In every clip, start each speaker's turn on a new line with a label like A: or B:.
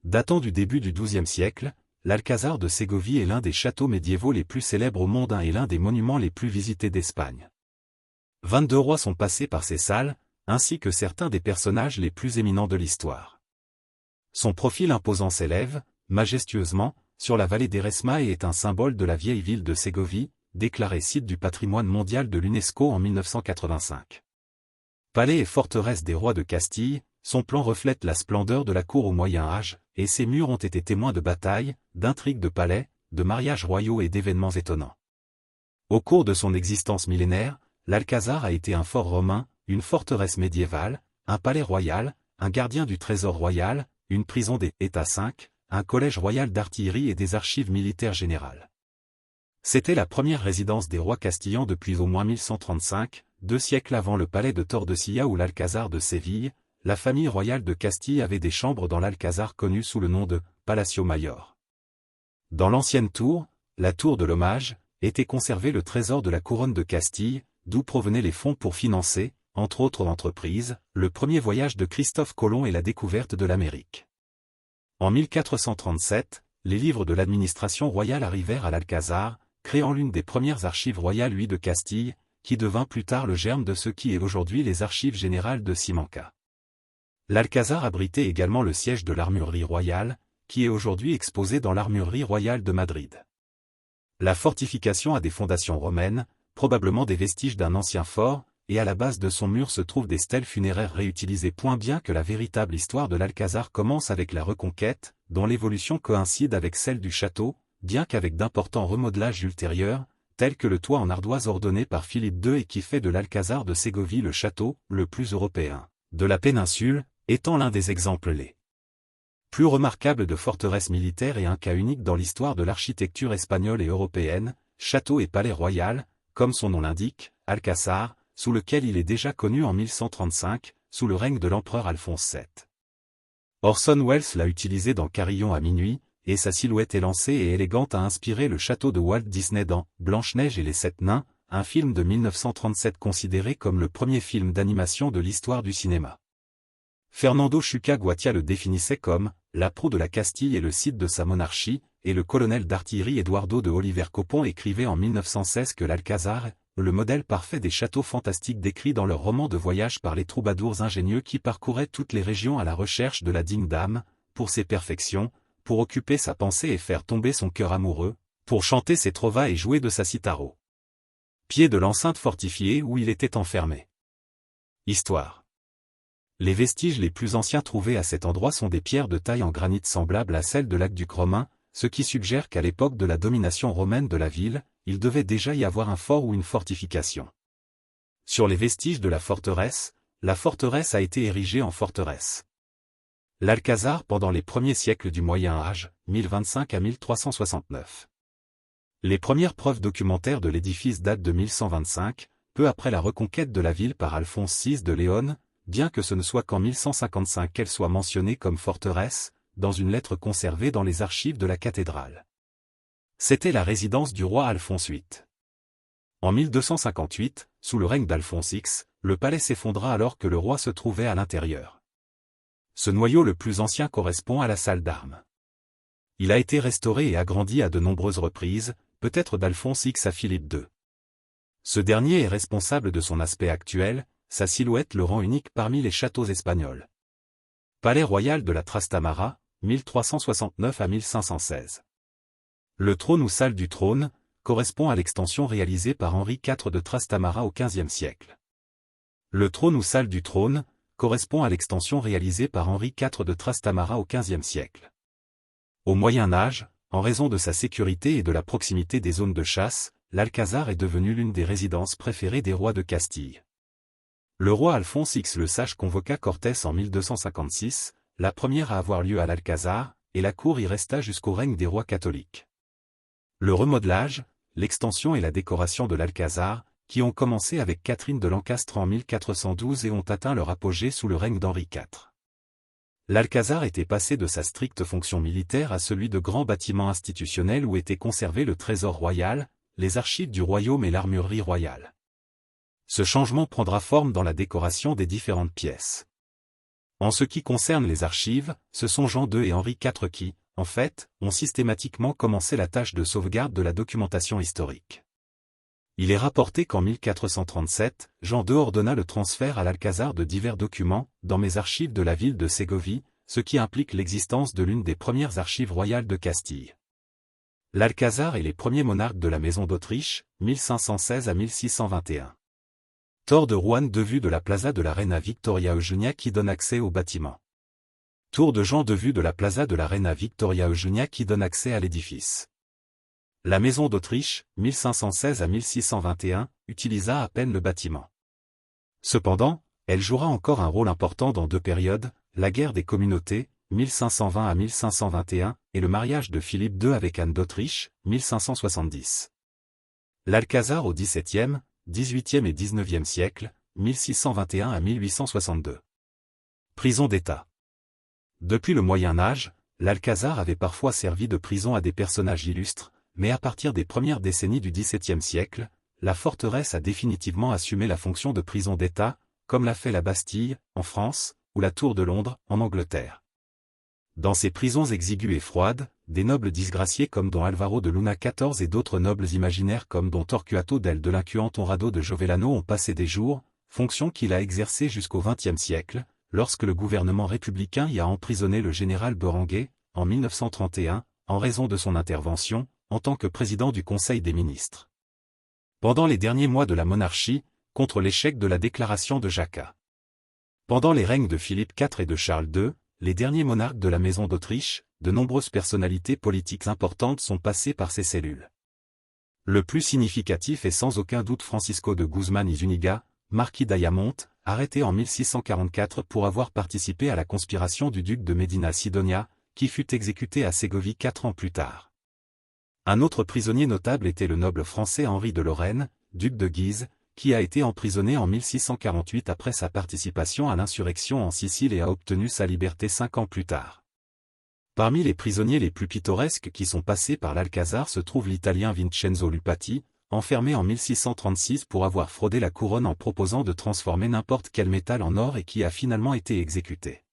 A: Datant du début du XIIe siècle, l'Alcázar de Ségovie est l'un des châteaux médiévaux les plus célèbres au monde et l'un des monuments les plus visités d'Espagne. 22 rois sont passés par ces salles, ainsi que certains des personnages les plus éminents de l'histoire. Son profil imposant s'élève, majestueusement, sur la vallée d'Eresma et est un symbole de la vieille ville de Ségovie, déclarée site du patrimoine mondial de l'UNESCO en 1985. Palais et forteresse des rois de Castille, son plan reflète la splendeur de la cour au Moyen-Âge, et ses murs ont été témoins de batailles, d'intrigues de palais, de mariages royaux et d'événements étonnants. Au cours de son existence millénaire, l'Alcázar a été un fort romain, une forteresse médiévale, un palais royal, un gardien du trésor royal, une prison des États 5, un collège royal d'artillerie et des archives militaires générales. C'était la première résidence des rois castillans depuis au moins 1135, 2 siècles avant le palais de Tordesillas ou l'Alcázar de Séville. La famille royale de Castille avait des chambres dans l'Alcázar connu sous le nom de Palacio Mayor. Dans l'ancienne tour, la tour de l'hommage, était conservé le trésor de la couronne de Castille, d'où provenaient les fonds pour financer, entre autres entreprises, le premier voyage de Christophe Colomb et la découverte de l'Amérique. En 1437, les livres de l'administration royale arrivèrent à l'Alcázar, créant l'une des premières archives royales de Castille, qui devint plus tard le germe de ce qui est aujourd'hui les archives générales de Simancas. L'Alcázar abritait également le siège de l'armurerie royale, qui est aujourd'hui exposé dans l'armurerie royale de Madrid. La fortification a des fondations romaines, probablement des vestiges d'un ancien fort, et à la base de son mur se trouvent des stèles funéraires réutilisées. Bien que la véritable histoire de l'Alcázar commence avec la Reconquête, dont l'évolution coïncide avec celle du château, bien qu'avec d'importants remodelages ultérieurs, tels que le toit en ardoise ordonné par Philippe II et qui fait de l'Alcázar de Ségovie le château le plus européen de la péninsule, étant l'un des exemples les plus remarquables de forteresse militaire et un cas unique dans l'histoire de l'architecture espagnole et européenne, château et palais royal, comme son nom l'indique, Alcázar, sous lequel il est déjà connu en 1135, sous le règne de l'empereur Alphonse VII. Orson Welles l'a utilisé dans Carillon à minuit, et sa silhouette élancée et élégante a inspiré le château de Walt Disney dans Blanche-Neige et les 7 nains, un film de 1937 considéré comme le premier film d'animation de l'histoire du cinéma. Fernando Chuca Guatia le définissait comme « la proue de la Castille et le site de sa monarchie », et le colonel d'artillerie Eduardo de Oliver Copon écrivait en 1916 que l'Alcázar est le modèle parfait des châteaux fantastiques décrits dans leur roman de voyage par les troubadours ingénieux qui parcouraient toutes les régions à la recherche de la digne dame, pour ses perfections, pour occuper sa pensée et faire tomber son cœur amoureux, pour chanter ses trovas et jouer de sa citharo. Pied de l'enceinte fortifiée où il était enfermé. Histoire. Les vestiges les plus anciens trouvés à cet endroit sont des pierres de taille en granit semblables à celles de l'aqueduc romain, ce qui suggère qu'à l'époque de la domination romaine de la ville, il devait déjà y avoir un fort ou une fortification. Sur les vestiges de la forteresse a été érigée en forteresse. L'Alcázar pendant les premiers siècles du Moyen-Âge, 1025 à 1369. Les premières preuves documentaires de l'édifice datent de 1125, peu après la reconquête de la ville par Alphonse VI de Léon, bien que ce ne soit qu'en 1155 qu'elle soit mentionnée comme forteresse, dans une lettre conservée dans les archives de la cathédrale. C'était la résidence du roi Alphonse VIII. En 1258, sous le règne d'Alphonse X, le palais s'effondra alors que le roi se trouvait à l'intérieur. Ce noyau le plus ancien correspond à la salle d'armes. Il a été restauré et agrandi à de nombreuses reprises, peut-être d'Alphonse X à Philippe II. Ce dernier est responsable de son aspect actuel, sa silhouette le rend unique parmi les châteaux espagnols. Palais royal de la Trastamara, 1369 à 1516. Le trône ou salle du trône, correspond à l'extension réalisée par Henri IV de Trastamara au XVe siècle. Le trône ou salle du trône, correspond à l'extension réalisée par Henri IV de Trastamara au XVe siècle. Au Moyen Âge, en raison de sa sécurité et de la proximité des zones de chasse, l'Alcázar est devenu l'une des résidences préférées des rois de Castille. Le roi Alphonse X le Sage convoqua Cortés en 1256, la première à avoir lieu à l'Alcázar, et la cour y resta jusqu'au règne des rois catholiques. Le remodelage, l'extension et la décoration de l'Alcázar, qui ont commencé avec Catherine de Lancastre en 1412 et ont atteint leur apogée sous le règne d'Henri IV. L'Alcázar était passé de sa stricte fonction militaire à celui de grand bâtiment institutionnel où était conservé le trésor royal, les archives du royaume et l'armurerie royale. Ce changement prendra forme dans la décoration des différentes pièces. En ce qui concerne les archives, ce sont Jean II et Henri IV qui, en fait, ont systématiquement commencé la tâche de sauvegarde de la documentation historique. Il est rapporté qu'en 1437, Jean II ordonna le transfert à l'Alcazar de divers documents, dans mes archives de la ville de Ségovie, ce qui implique l'existence de l'une des premières archives royales de Castille. L'Alcazar et les premiers monarques de la maison d'Autriche, 1516 à 1621. Tour de Rouen de vue de la plaza de la Reina Victoria Eugenia qui donne accès au bâtiment. Tour de Jean de vue de la plaza de la Reina Victoria Eugenia qui donne accès à l'édifice. La maison d'Autriche, 1516 à 1621, utilisa à peine le bâtiment. Cependant, elle jouera encore un rôle important dans deux périodes, la guerre des communautés, 1520 à 1521, et le mariage de Philippe II avec Anne d'Autriche, 1570. L'Alcazar au XVIIe, XVIIIe et XIXe siècle, 1621 à 1862. Prison d'État. Depuis le Moyen Âge, l'Alcazar avait parfois servi de prison à des personnages illustres, mais à partir des premières décennies du XVIIe siècle, la forteresse a définitivement assumé la fonction de prison d'État, comme l'a fait la Bastille, en France, ou la Tour de Londres, en Angleterre. Dans ces prisons exiguës et froides, des nobles disgraciés comme Don Alvaro de Luna XIV et d'autres nobles imaginaires comme Don Torquato del de l'incluant Honrado de Jovellano ont passé des jours, fonction qu'il a exercée jusqu'au XXe siècle, lorsque le gouvernement républicain y a emprisonné le général Berenguer, en 1931, en raison de son intervention, en tant que président du Conseil des ministres. Pendant les derniers mois de la monarchie, contre l'échec de la déclaration de Jacques. Pendant les règnes de Philippe IV et de Charles II, les derniers monarques de la maison d'Autriche, de nombreuses personnalités politiques importantes sont passées par ces cellules. Le plus significatif est sans aucun doute Francisco de Guzmán y Zúñiga, marquis d'Ayamonte, arrêté en 1644 pour avoir participé à la conspiration du duc de Medina Sidonia, qui fut exécuté à Ségovie 4 ans plus tard. Un autre prisonnier notable était le noble français Henri de Lorraine, duc de Guise, qui a été emprisonné en 1648 après sa participation à l'insurrection en Sicile et a obtenu sa liberté 5 ans plus tard. Parmi les prisonniers les plus pittoresques qui sont passés par l'Alcazar se trouve l'Italien Vincenzo Lupati, enfermé en 1636 pour avoir fraudé la couronne en proposant de transformer n'importe quel métal en or et qui a finalement été exécuté.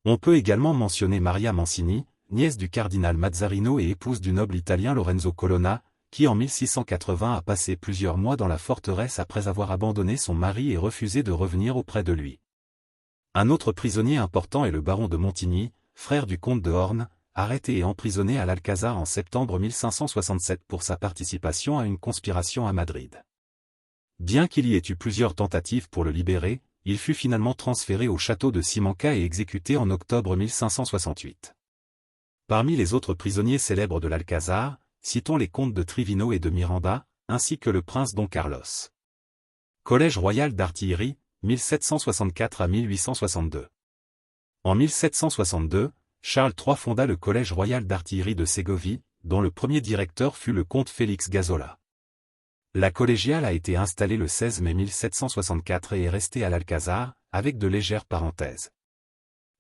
A: On peut également mentionner Maria Mancini, nièce du cardinal Mazzarino et épouse du noble italien Lorenzo Colonna, qui en 1680 a passé plusieurs mois dans la forteresse après avoir abandonné son mari et refusé de revenir auprès de lui. Un autre prisonnier important est le baron de Montigny, frère du comte de Horn, arrêté et emprisonné à l'Alcazar en septembre 1567 pour sa participation à une conspiration à Madrid. Bien qu'il y ait eu plusieurs tentatives pour le libérer, il fut finalement transféré au château de Simancas et exécuté en octobre 1568. Parmi les autres prisonniers célèbres de l'Alcazar, citons les comtes de Trivino et de Miranda, ainsi que le prince Don Carlos. Collège royal d'artillerie, 1764 à 1862. En 1762, Charles III fonda le Collège royal d'artillerie de Ségovie, dont le premier directeur fut le comte Félix Gazola. La collégiale a été installée le 16 mai 1764 et est restée à l'Alcazar, avec de légères parenthèses.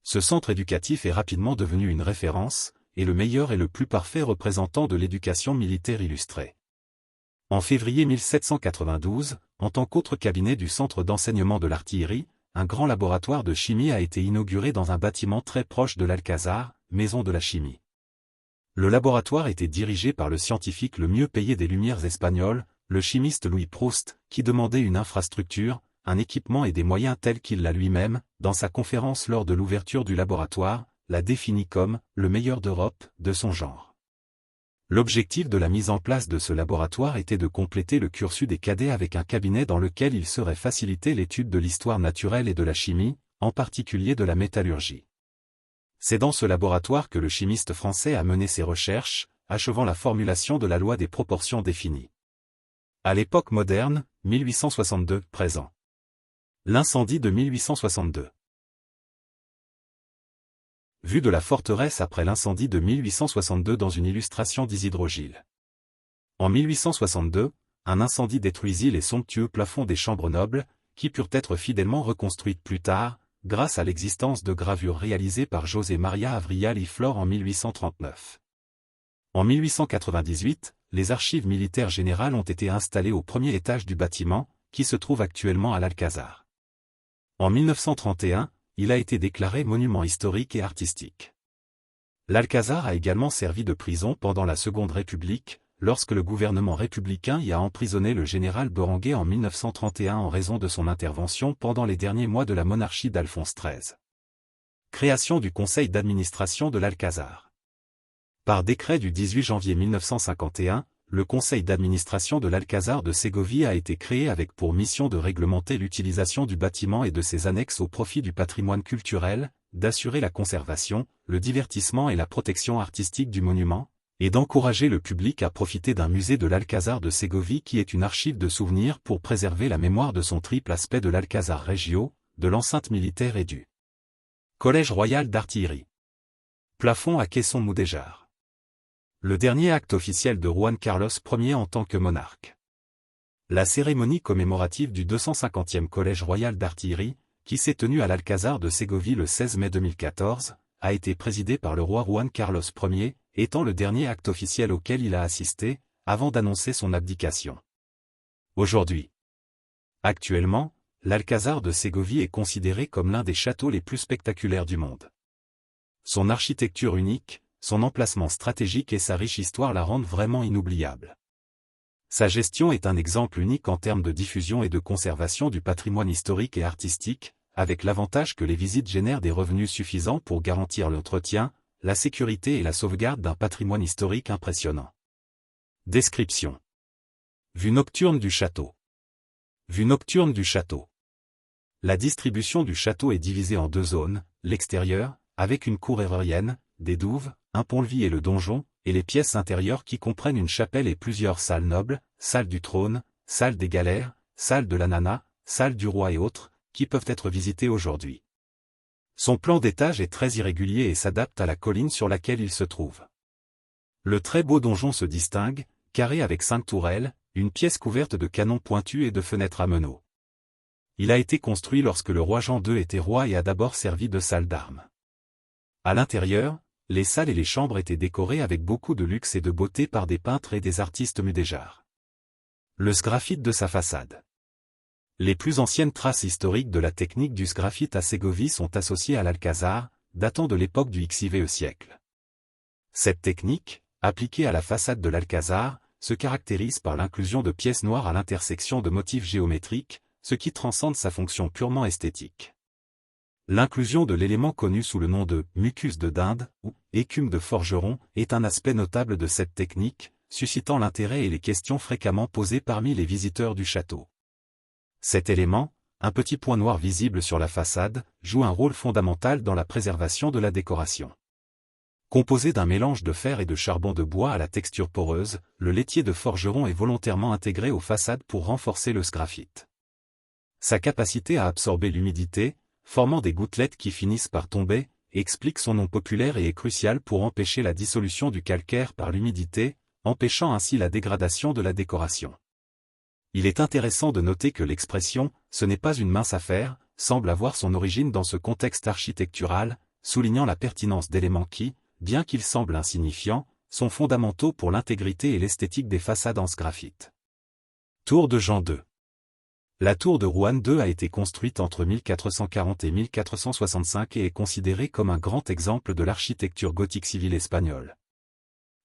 A: Ce centre éducatif est rapidement devenu une référence, et le meilleur et le plus parfait représentant de l'éducation militaire illustrée. En février 1792, en tant qu'autre cabinet du centre d'enseignement de l'artillerie, un grand laboratoire de chimie a été inauguré dans un bâtiment très proche de l'Alcazar, Maison de la Chimie. Le laboratoire était dirigé par le scientifique le mieux payé des Lumières espagnoles, le chimiste Louis Proust, qui demandait une infrastructure, un équipement et des moyens tels qu'il l'a lui-même, dans sa conférence lors de l'ouverture du laboratoire, l'a défini comme « le meilleur d'Europe, de son genre ». L'objectif de la mise en place de ce laboratoire était de compléter le cursus des cadets avec un cabinet dans lequel il serait facilité l'étude de l'histoire naturelle et de la chimie, en particulier de la métallurgie. C'est dans ce laboratoire que le chimiste français a mené ses recherches, achevant la formulation de la loi des proportions définies. À l'époque moderne, 1862, présent. L'incendie de 1862. Vue de la forteresse après l'incendie de 1862 dans une illustration d'Isidro Gil. En 1862, un incendie détruisit les somptueux plafonds des chambres nobles, qui purent être fidèlement reconstruites plus tard, grâce à l'existence de gravures réalisées par José María Avrial y Flor en 1839. En 1898, les archives militaires générales ont été installées au premier étage du bâtiment, qui se trouve actuellement à l'Alcazar. En 1931, il a été déclaré monument historique et artistique. L'Alcazar a également servi de prison pendant la Seconde République, lorsque le gouvernement républicain y a emprisonné le général Berenguer en 1931 en raison de son intervention pendant les derniers mois de la monarchie d'Alphonse XIII. Création du conseil d'administration de l'Alcazar. Par décret du 18 janvier 1951, le conseil d'administration de l'Alcazar de Ségovie a été créé avec pour mission de réglementer l'utilisation du bâtiment et de ses annexes au profit du patrimoine culturel, d'assurer la conservation, le divertissement et la protection artistique du monument, et d'encourager le public à profiter d'un musée de l'Alcazar de Ségovie qui est une archive de souvenirs pour préserver la mémoire de son triple aspect de l'Alcazar Regio, de l'enceinte militaire et du Collège royal d'artillerie. Plafond à caisson-mudéjar. Le dernier acte officiel de Juan Carlos Ier en tant que monarque. La cérémonie commémorative du 250e Collège royal d'artillerie, qui s'est tenue à l'Alcazar de Ségovie le 16 mai 2014, a été présidée par le roi Juan Carlos Ier, étant le dernier acte officiel auquel il a assisté, avant d'annoncer son abdication. Aujourd'hui. Actuellement, l'Alcazar de Ségovie est considéré comme l'un des châteaux les plus spectaculaires du monde. Son architecture unique, son emplacement stratégique et sa riche histoire la rendent vraiment inoubliable. Sa gestion est un exemple unique en termes de diffusion et de conservation du patrimoine historique et artistique, avec l'avantage que les visites génèrent des revenus suffisants pour garantir l'entretien, la sécurité et la sauvegarde d'un patrimoine historique impressionnant. Description. Vue nocturne du château. Vue nocturne du château. La distribution du château est divisée en deux zones, l'extérieur, avec une cour aérienne, des douves, un pont-levis et le donjon, et les pièces intérieures qui comprennent une chapelle et plusieurs salles nobles, salle du trône, salle des galères, salle de l'ananas, salle du roi et autres, qui peuvent être visitées aujourd'hui. Son plan d'étage est très irrégulier et s'adapte à la colline sur laquelle il se trouve. Le très beau donjon se distingue, carré avec 5 tourelles, une pièce couverte de canons pointus et de fenêtres à meneaux. Il a été construit lorsque le roi Jean II était roi et a d'abord servi de salle d'armes. À l'intérieur, les salles et les chambres étaient décorées avec beaucoup de luxe et de beauté par des peintres et des artistes mudéjars. Le sgraffite de sa façade. Les plus anciennes traces historiques de la technique du sgraffite à Ségovie sont associées à l'Alcazar, datant de l'époque du XIVe siècle. Cette technique, appliquée à la façade de l'Alcazar, se caractérise par l'inclusion de pièces noires à l'intersection de motifs géométriques, ce qui transcende sa fonction purement esthétique. L'inclusion de l'élément connu sous le nom de « mucus de dinde » ou « écume de forgeron » est un aspect notable de cette technique, suscitant l'intérêt et les questions fréquemment posées parmi les visiteurs du château. Cet élément, un petit point noir visible sur la façade, joue un rôle fondamental dans la préservation de la décoration. Composé d'un mélange de fer et de charbon de bois à la texture poreuse, le laitier de forgeron est volontairement intégré aux façades pour renforcer le sgraffite. Sa capacité à absorber l'humidité, formant des gouttelettes qui finissent par tomber, explique son nom populaire et est crucial pour empêcher la dissolution du calcaire par l'humidité, empêchant ainsi la dégradation de la décoration. Il est intéressant de noter que l'expression « ce n'est pas une mince affaire » semble avoir son origine dans ce contexte architectural, soulignant la pertinence d'éléments qui, bien qu'ils semblent insignifiants, sont fondamentaux pour l'intégrité et l'esthétique des façades en sgraffite. Tour de Jean II. La tour de Juan II a été construite entre 1440 et 1465 et est considérée comme un grand exemple de l'architecture gothique civile espagnole.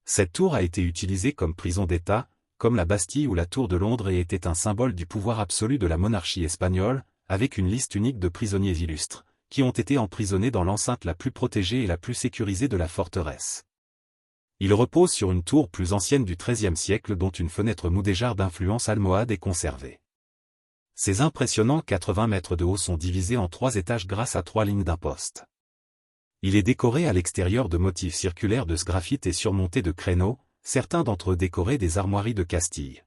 A: Cette tour a été utilisée comme prison d'État, comme la Bastille ou la Tour de Londres et était un symbole du pouvoir absolu de la monarchie espagnole, avec une liste unique de prisonniers illustres, qui ont été emprisonnés dans l'enceinte la plus protégée et la plus sécurisée de la forteresse. Il repose sur une tour plus ancienne du XIIIe siècle dont une fenêtre mudéjar d'influence almohade est conservée. Ces impressionnants 80 mètres de haut sont divisés en 3 étages grâce à 3 lignes d'impostes. Il est décoré à l'extérieur de motifs circulaires de sgraffite et surmonté de créneaux, certains d'entre eux décorés des armoiries de Castille.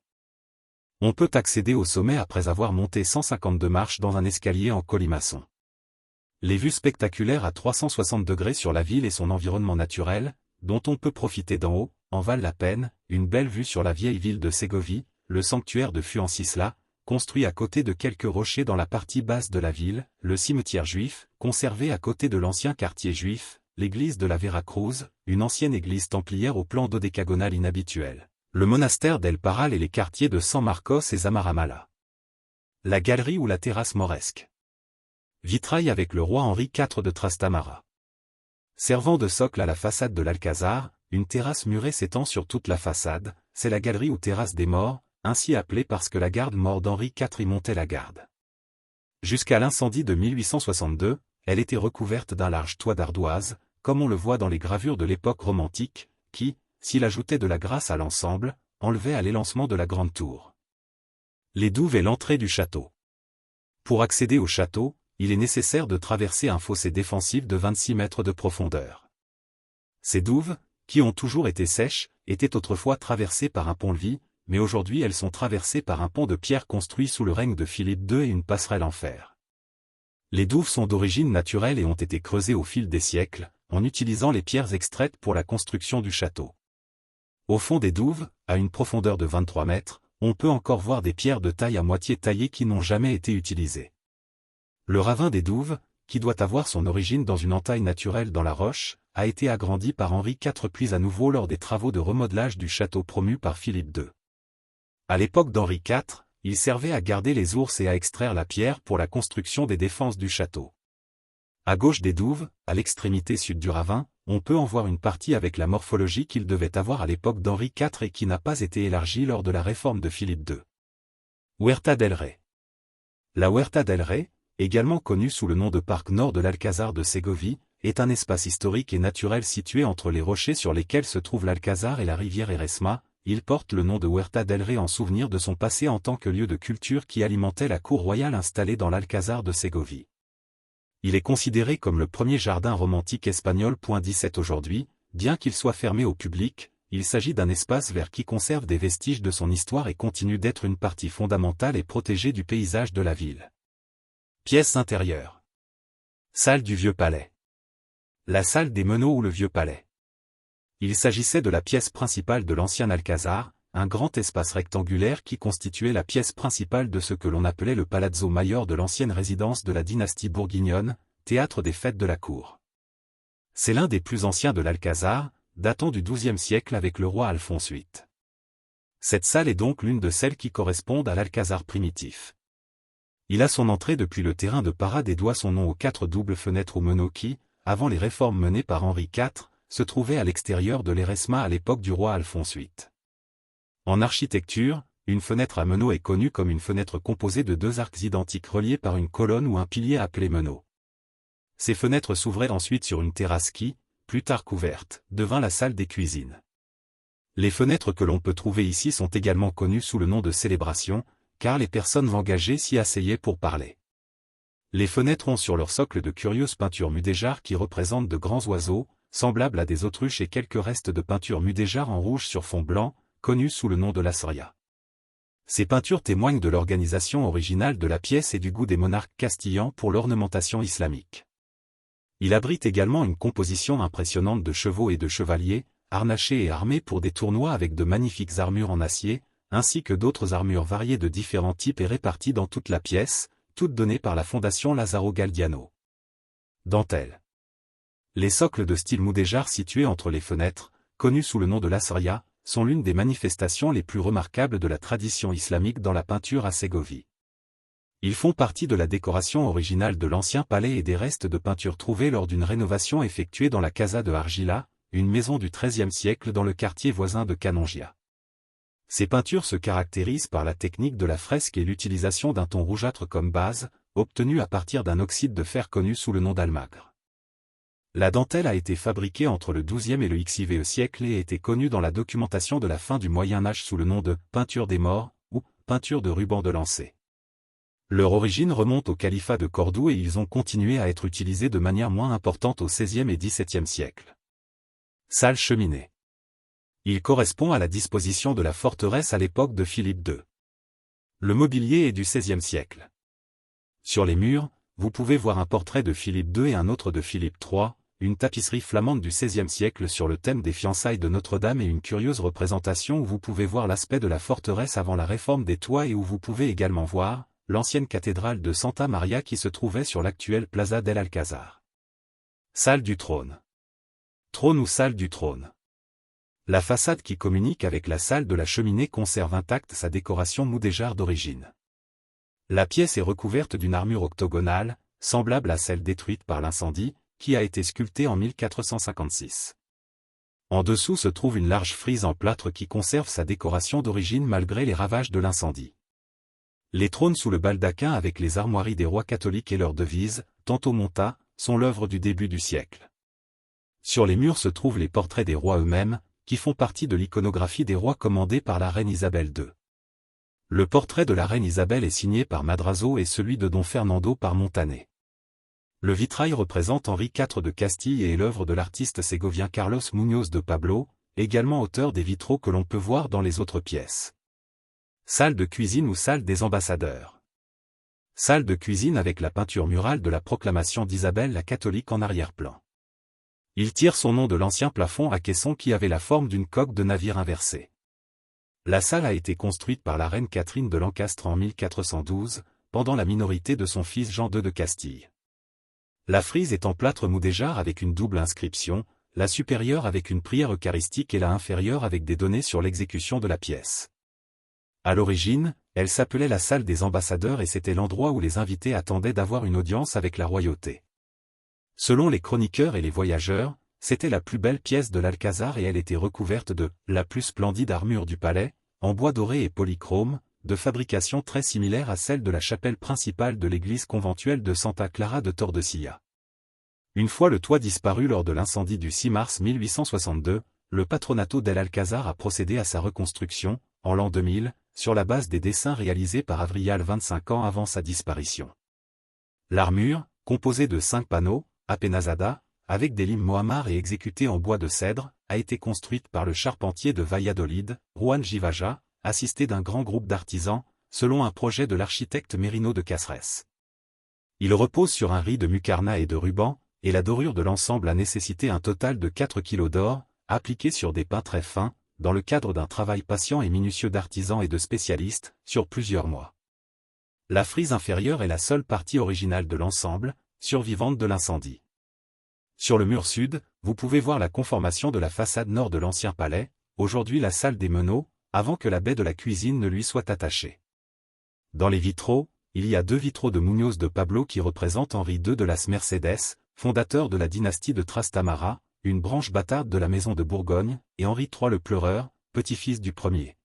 A: On peut accéder au sommet après avoir monté 152 marches dans un escalier en colimaçon. Les vues spectaculaires à 360 degrés sur la ville et son environnement naturel, dont on peut profiter d'en haut, en valent la peine, une belle vue sur la vieille ville de Ségovie, le sanctuaire de Fuencisla, construit à côté de quelques rochers dans la partie basse de la ville, le cimetière juif, conservé à côté de l'ancien quartier juif, l'église de la Veracruz, une ancienne église templière au plan dodécagonal inhabituel, le monastère d'El Paral et les quartiers de San Marcos et Zamaramala. La galerie ou la terrasse mauresque. Vitrail avec le roi Henri IV de Trastamara. Servant de socle à la façade de l'Alcazar, une terrasse murée s'étend sur toute la façade, c'est la galerie ou terrasse des morts, ainsi appelée parce que la garde-mort d'Henri IV y montait la garde. Jusqu'à l'incendie de 1862, elle était recouverte d'un large toit d'ardoise, comme on le voit dans les gravures de l'époque romantique, qui, s'il ajoutait de la grâce à l'ensemble, enlevait à l'élancement de la grande tour. Les douves et l'entrée du château. Pour accéder au château, il est nécessaire de traverser un fossé défensif de 26 mètres de profondeur. Ces douves, qui ont toujours été sèches, étaient autrefois traversées par un pont-levis, mais aujourd'hui elles sont traversées par un pont de pierre construit sous le règne de Philippe II et une passerelle en fer. Les douves sont d'origine naturelle et ont été creusées au fil des siècles, en utilisant les pierres extraites pour la construction du château. Au fond des douves, à une profondeur de 23 mètres, on peut encore voir des pierres de taille à moitié taillées qui n'ont jamais été utilisées. Le ravin des douves, qui doit avoir son origine dans une entaille naturelle dans la roche, a été agrandi par Henri IV puis à nouveau lors des travaux de remodelage du château promus par Philippe II. À l'époque d'Henri IV, il servait à garder les ours et à extraire la pierre pour la construction des défenses du château. À gauche des douves, à l'extrémité sud du ravin, on peut en voir une partie avec la morphologie qu'il devait avoir à l'époque d'Henri IV et qui n'a pas été élargie lors de la réforme de Philippe II. Huerta del Rey. La Huerta del Rey, également connue sous le nom de parc nord de l'Alcazar de Ségovie, est un espace historique et naturel situé entre les rochers sur lesquels se trouve l'Alcazar et la rivière Eresma. Il porte le nom de Huerta del Rey en souvenir de son passé en tant que lieu de culture qui alimentait la cour royale installée dans l'Alcazar de Ségovie. Il est considéré comme le premier jardin romantique espagnol. 17 aujourd'hui, bien qu'il soit fermé au public, il s'agit d'un espace vert qui conserve des vestiges de son histoire et continue d'être une partie fondamentale et protégée du paysage de la ville. Pièces intérieures. Salle du Vieux Palais. La salle des Meneaux ou le Vieux Palais. Il s'agissait de la pièce principale de l'ancien Alcazar, un grand espace rectangulaire qui constituait la pièce principale de ce que l'on appelait le Palazzo Mayor de l'ancienne résidence de la dynastie bourguignonne, théâtre des fêtes de la cour. C'est l'un des plus anciens de l'Alcazar, datant du XIIe siècle avec le roi Alphonse VIII. Cette salle est donc l'une de celles qui correspondent à l'Alcazar primitif. Il a son entrée depuis le terrain de parade et doit son nom aux 4 doubles fenêtres aux meneaux qui, avant les réformes menées par Henri IV, se trouvaient à l'extérieur de l'Eresma à l'époque du roi Alphonse VIII. En architecture, une fenêtre à meneaux est connue comme une fenêtre composée de 2 arcs identiques reliés par une colonne ou un pilier appelé meneau. Ces fenêtres s'ouvraient ensuite sur une terrasse qui, plus tard couverte, devint la salle des cuisines. Les fenêtres que l'on peut trouver ici sont également connues sous le nom de célébration, car les personnes engagées s'y asseyaient pour parler. Les fenêtres ont sur leur socle de curieuses peintures mudéjares qui représentent de grands oiseaux, semblables à des autruches et quelques restes de peinture mudéjar en rouge sur fond blanc, connus sous le nom de la Soria. Ces peintures témoignent de l'organisation originale de la pièce et du goût des monarques castillans pour l'ornementation islamique. Il abrite également une composition impressionnante de chevaux et de chevaliers, harnachés et armés pour des tournois avec de magnifiques armures en acier, ainsi que d'autres armures variées de différents types et réparties dans toute la pièce, toutes données par la fondation Lazzaro Galdiano. Dentelle. Les socles de style mudéjar situés entre les fenêtres, connus sous le nom de la Soria, sont l'une des manifestations les plus remarquables de la tradition islamique dans la peinture à Ségovie. Ils font partie de la décoration originale de l'ancien palais et des restes de peinture trouvés lors d'une rénovation effectuée dans la Casa de Argila, une maison du XIIIe siècle dans le quartier voisin de Canongia. Ces peintures se caractérisent par la technique de la fresque et l'utilisation d'un ton rougeâtre comme base, obtenu à partir d'un oxyde de fer connu sous le nom d'almagre. La dentelle a été fabriquée entre le XIIe et le XIVe siècle et était connue dans la documentation de la fin du Moyen Âge sous le nom de « peinture des morts » ou « peinture de ruban de lancer ». Leur origine remonte au califat de Cordoue et ils ont continué à être utilisés de manière moins importante au XVIe et XVIIe siècle. Salle cheminée. Il correspond à la disposition de la forteresse à l'époque de Philippe II. Le mobilier est du XVIe siècle. Sur les murs, vous pouvez voir un portrait de Philippe II et un autre de Philippe III, une tapisserie flamande du XVIe siècle sur le thème des fiançailles de Notre-Dame et une curieuse représentation où vous pouvez voir l'aspect de la forteresse avant la réforme des toits et où vous pouvez également voir l'ancienne cathédrale de Santa Maria qui se trouvait sur l'actuelle Plaza del Alcázar. Salle du trône. Trône ou salle du trône. La façade qui communique avec la salle de la cheminée conserve intacte sa décoration mudéjar d'origine. La pièce est recouverte d'une armure octogonale, semblable à celle détruite par l'incendie, qui a été sculptée en 1456. En dessous se trouve une large frise en plâtre qui conserve sa décoration d'origine malgré les ravages de l'incendie. Les trônes sous le baldaquin avec les armoiries des rois catholiques et leurs devises, tantôt monta, sont l'œuvre du début du siècle. Sur les murs se trouvent les portraits des rois eux-mêmes, qui font partie de l'iconographie des rois commandés par la reine Isabelle II. Le portrait de la reine Isabelle est signé par Madrazo et celui de Don Fernando par Montané. Le vitrail représente Henri IV de Castille et est l'œuvre de l'artiste ségovien Carlos Muñoz de Pablo, également auteur des vitraux que l'on peut voir dans les autres pièces. Salle de cuisine ou salle des ambassadeurs. Salle de cuisine avec la peinture murale de la proclamation d'Isabelle la catholique en arrière-plan. Il tire son nom de l'ancien plafond à caisson qui avait la forme d'une coque de navire inversée. La salle a été construite par la reine Catherine de Lancastre en 1412, pendant la minorité de son fils Jean II de Castille. La frise est en plâtre mudéjar avec une double inscription, la supérieure avec une prière eucharistique et la inférieure avec des données sur l'exécution de la pièce. À l'origine, elle s'appelait la salle des ambassadeurs et c'était l'endroit où les invités attendaient d'avoir une audience avec la royauté. Selon les chroniqueurs et les voyageurs, c'était la plus belle pièce de l'Alcazar et elle était recouverte de la plus splendide armure du palais, en bois doré et polychrome, de fabrication très similaire à celle de la chapelle principale de l'église conventuelle de Santa Clara de Tordesillas. Une fois le toit disparu lors de l'incendie du 6 mars 1862, le Patronato del Alcázar a procédé à sa reconstruction, en l'an 2000, sur la base des dessins réalisés par Avrial 25 ans avant sa disparition. L'armure, composée de 5 panneaux, apenazada, avec des limes mohammar et exécutée en bois de cèdre, a été construite par le charpentier de Valladolid, Juan Givaja, assisté d'un grand groupe d'artisans, selon un projet de l'architecte Merino de Casres. Il repose sur un riz de mucarna et de ruban, et la dorure de l'ensemble a nécessité un total de 4 kg d'or, appliqué sur des pains très fins, dans le cadre d'un travail patient et minutieux d'artisans et de spécialistes, sur plusieurs mois. La frise inférieure est la seule partie originale de l'ensemble, survivante de l'incendie. Sur le mur sud, vous pouvez voir la conformation de la façade nord de l'ancien palais, aujourd'hui la salle des meneaux, avant que la baie de la cuisine ne lui soit attachée. Dans les vitraux, il y a 2 vitraux de Muñoz de Pablo qui représentent Henri II de las Mercedes, fondateur de la dynastie de Trastamara, une branche bâtarde de la maison de Bourgogne, et Henri III le Pleureur, petit-fils du premier.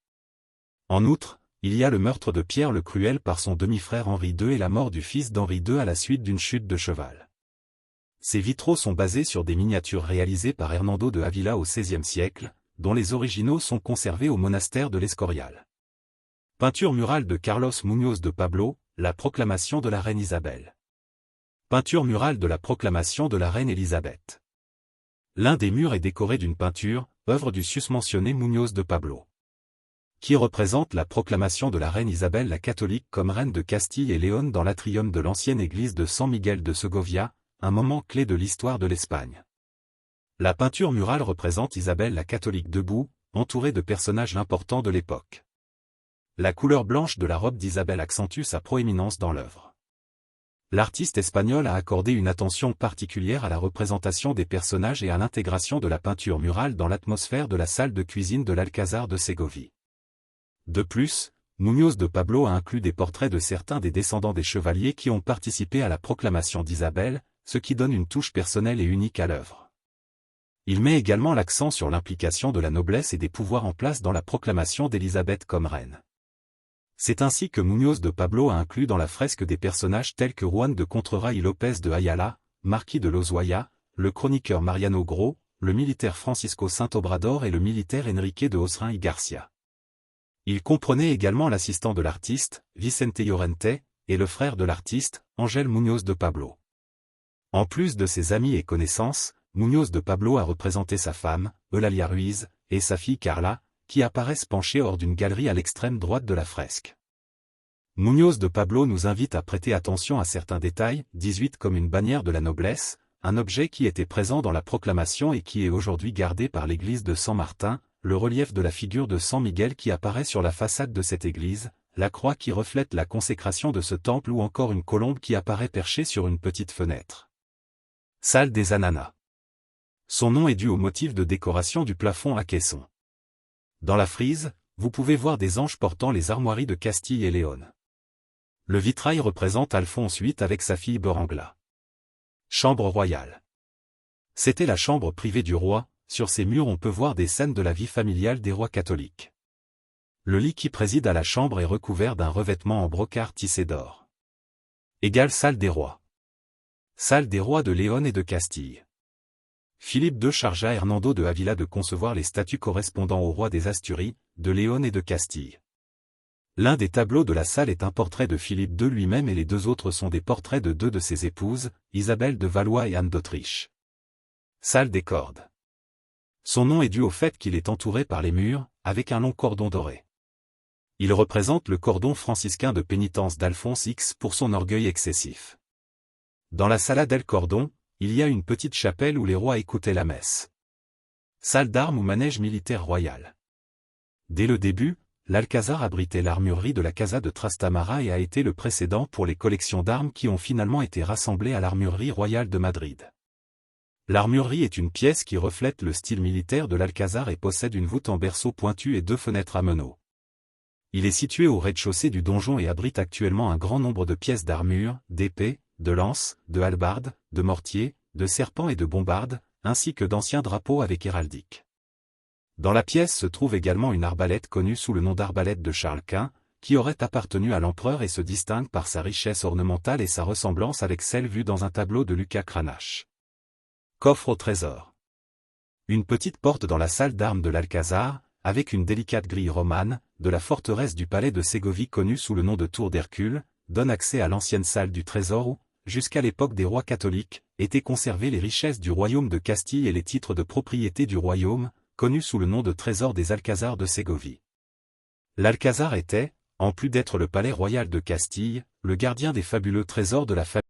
A: En outre, il y a le meurtre de Pierre le Cruel par son demi-frère Henri II et la mort du fils d'Henri II à la suite d'une chute de cheval. Ces vitraux sont basés sur des miniatures réalisées par Hernando de Ávila au XVIe siècle, dont les originaux sont conservés au monastère de l'Escorial. Peinture murale de Carlos Muñoz de Pablo, la proclamation de la reine Isabelle. Peinture murale de la proclamation de la reine Élisabeth. L'un des murs est décoré d'une peinture, œuvre du susmentionné Muñoz de Pablo, qui représente la proclamation de la reine Isabelle la catholique comme reine de Castille et Léon dans l'atrium de l'ancienne église de San Miguel de Segovia, un moment clé de l'histoire de l'Espagne. La peinture murale représente Isabelle la catholique debout, entourée de personnages importants de l'époque. La couleur blanche de la robe d'Isabelle accentue sa proéminence dans l'œuvre. L'artiste espagnol a accordé une attention particulière à la représentation des personnages et à l'intégration de la peinture murale dans l'atmosphère de la salle de cuisine de l'Alcázar de Ségovie. De plus, Muñoz de Pablo a inclus des portraits de certains des descendants des chevaliers qui ont participé à la proclamation d'Isabelle, ce qui donne une touche personnelle et unique à l'œuvre. Il met également l'accent sur l'implication de la noblesse et des pouvoirs en place dans la proclamation d'Élisabeth comme reine. C'est ainsi que Muñoz de Pablo a inclus dans la fresque des personnages tels que Juan de Contreras y López de Ayala, marquis de Lozoya, le chroniqueur Mariano Gros, le militaire Francisco Saint-Obrador et le militaire Enrique de Osrin y Garcia. Il comprenait également l'assistant de l'artiste, Vicente Llorente, et le frère de l'artiste, Ángel Muñoz de Pablo. En plus de ses amis et connaissances, Muñoz de Pablo a représenté sa femme, Eulalia Ruiz, et sa fille Carla, qui apparaissent penchées hors d'une galerie à l'extrême droite de la fresque. Muñoz de Pablo nous invite à prêter attention à certains détails, 18 comme une bannière de la noblesse, un objet qui était présent dans la proclamation et qui est aujourd'hui gardé par l'église de San Martin, le relief de la figure de San Miguel qui apparaît sur la façade de cette église, la croix qui reflète la consécration de ce temple ou encore une colombe qui apparaît perchée sur une petite fenêtre. Salle des ananas. Son nom est dû au motif de décoration du plafond à caisson. Dans la frise, vous pouvez voir des anges portant les armoiries de Castille et Léon. Le vitrail représente Alphonse VIII avec sa fille Berengla. Chambre royale. C'était la chambre privée du roi. Sur ces murs on peut voir des scènes de la vie familiale des rois catholiques. Le lit qui préside à la chambre est recouvert d'un revêtement en brocart tissé d'or. Égale salle des rois. Salle des rois de Léon et de Castille. Philippe II chargea Hernando de Avila de concevoir les statues correspondant aux rois des Asturies, de Léon et de Castille. L'un des tableaux de la salle est un portrait de Philippe II lui-même et les deux autres sont des portraits de deux de ses épouses, Isabelle de Valois et Anne d'Autriche. Salle des cordes. Son nom est dû au fait qu'il est entouré par les murs, avec un long cordon doré. Il représente le cordon franciscain de pénitence d'Alphonse X pour son orgueil excessif. Dans la Sala del Cordon, il y a une petite chapelle où les rois écoutaient la messe. Salle d'armes ou manège militaire royal. Dès le début, l'Alcazar abritait l'armurerie de la Casa de Trastamara et a été le précédent pour les collections d'armes qui ont finalement été rassemblées à l'armurerie royale de Madrid. L'armurerie est une pièce qui reflète le style militaire de l'Alcazar et possède une voûte en berceau pointu et 2 fenêtres à meneaux. Il est situé au rez-de-chaussée du donjon et abrite actuellement un grand nombre de pièces d'armure, d'épées, de lances, de hallebardes, de mortiers, de serpents et de bombardes, ainsi que d'anciens drapeaux avec héraldique. Dans la pièce se trouve également une arbalète connue sous le nom d'arbalète de Charles Quint, qui aurait appartenu à l'empereur et se distingue par sa richesse ornementale et sa ressemblance avec celle vue dans un tableau de Lucas Cranach. Coffre au trésor. Une petite porte dans la salle d'armes de l'Alcazar, avec une délicate grille romane, de la forteresse du palais de Ségovie connue sous le nom de Tour d'Hercule, donne accès à l'ancienne salle du trésor où, jusqu'à l'époque des rois catholiques, étaient conservées les richesses du royaume de Castille et les titres de propriété du royaume, connus sous le nom de trésor des Alcazars de Ségovie. L'Alcazar était, en plus d'être le palais royal de Castille, le gardien des fabuleux trésors de la famille